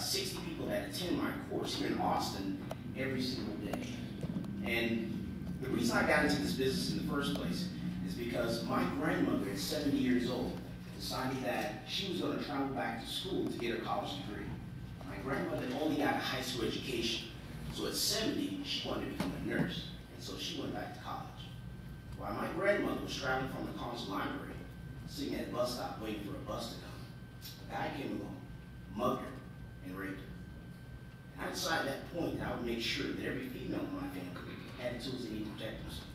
60 people that attend my course here in Austin every single day. And the reason I got into this business in the first place is because my grandmother at 70 years old decided that she was going to travel back to school to get her college degree. My grandmother only got a high school education, so at 70 she wanted to become a nurse, and so she went back to college. While my grandmother was traveling from the college library, sitting at a bus stop waiting for a bus to come, a guy came along, mugged her, and raped her. And I decided at that point that I would make sure that every female in my family had the tools they need to protect themselves.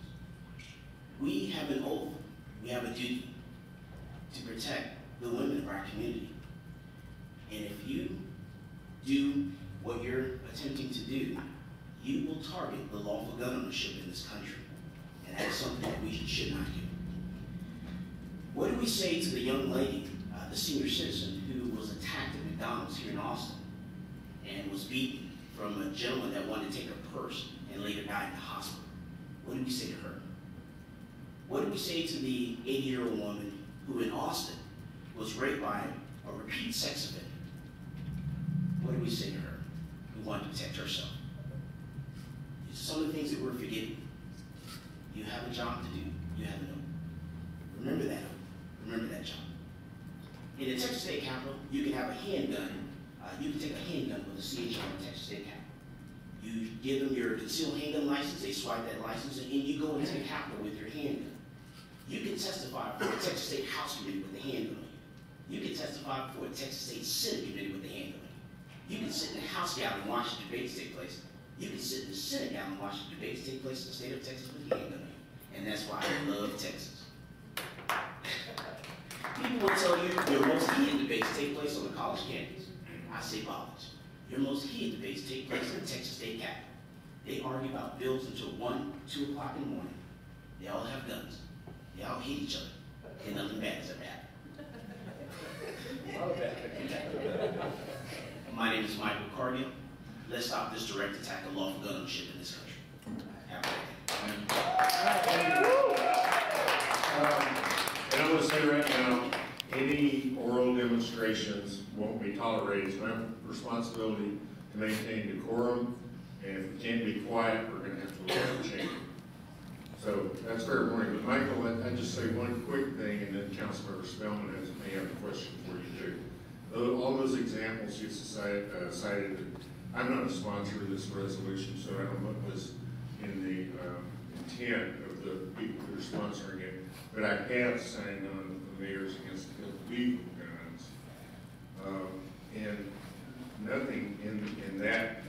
We have an oath, we have a duty to protect the women of our community. And if you do what you're attempting to do, you will target the lawful gun ownership in this country. And that's something that we should not do. What do we say to the young lady, the senior citizen who was attacked at McDonald's here in Austin and was beaten from a gentleman that wanted to take her purse and later died in the hospital? What do we say to her? What do we say to the 80-year-old woman who in Austin was raped by a repeat sex offender? What do we say to her who wanted to protect herself? These are some of the things that we're forgetting. You have a job to do. You have an oath. Remember that oath. Remember that job. In the Texas State Capitol, you can have a handgun. You can take a handgun with a CHR in the Texas State Capitol. You give them your concealed handgun license, they swipe that license, and you go into the Capitol with your handgun. You can testify for the Texas State House Committee with the handgun on you. You can testify for the Texas State Senate Committee with the handgun on you. You can sit in the House gallery and watch the debates take place. You can sit in the Senate gallery and watch the debates take place in the state of Texas with the handgun on you. And that's why I love Texas. People will tell you your most heated debates take place on the college campus. I say college. Your most heated debates take place in the Texas State Capitol. They argue about bills until 1, 2 o'clock in the morning. They all have guns. They all hate each other. And nothing bad has ever happened. My name is Michael Cargill. Let's stop this direct attack of lawful gun ownership in this country. Have a great day. And I'm going to say right now, any oral demonstrations won't be tolerated. It's my responsibility to maintain decorum, and if we can't be quiet, we're going to have to leave the chamber. So that's fair warning. But Michael, I'd just say one quick thing, and then Councilmember Spellman may have a question for you too. All those examples you cited, I'm not a sponsor of this resolution, so I don't know what was in the intent of the people who are sponsoring it, but I have signed on the Mayors Against Illegal Guns, and nothing in that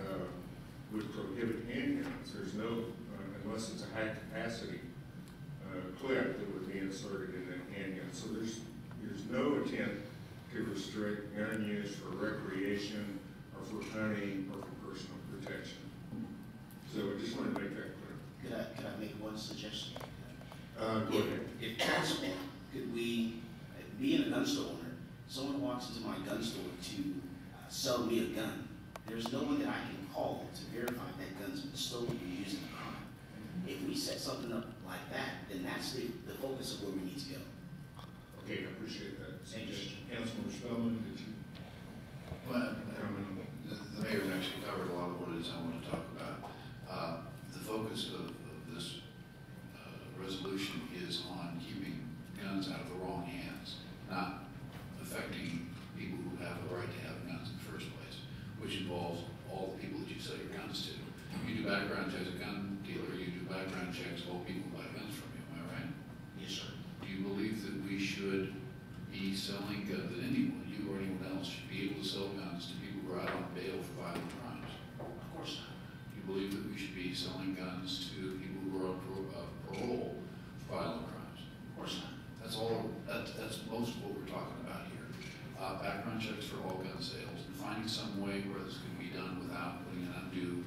would prohibit handguns. There's no, unless it's a high capacity clip that would be inserted in that handgun. So there's no attempt to restrict gun use for recreation or for hunting or for personal protection. So I just wanted to make that clear. Could I make one suggestion? Go ahead. If possible, could we, being a gun store owner, someone walks into my gun store to sell me a gun, there's no one that I can call to verify that gun's been stolen or used in a crime. If we set something up like that, then that's the focus of where we need to go. Okay, I appreciate that. Thank you. Councilman Spellman, did you? Well, the mayor actually covered a lot of what it is I want to talk about. The focus of this resolution is on keeping guns out of the wrong hands, not affecting people who have the right to have guns in the first place, which involves all the people that you sell your guns to. You do background checks, a gun dealer, you do background checks, all people who buy guns from you, am I right? Yes, sir. Do you believe that we should be selling guns, that anyone, you or anyone else, should be able to sell guns to people who are out on bail for violent crimes? Of course not. Do you believe that we should be selling guns to people who are on parole for violent crimes? Of course not. That's most of what we're talking about here. Background checks for all gun sales, and finding some way where this can be done without putting an undue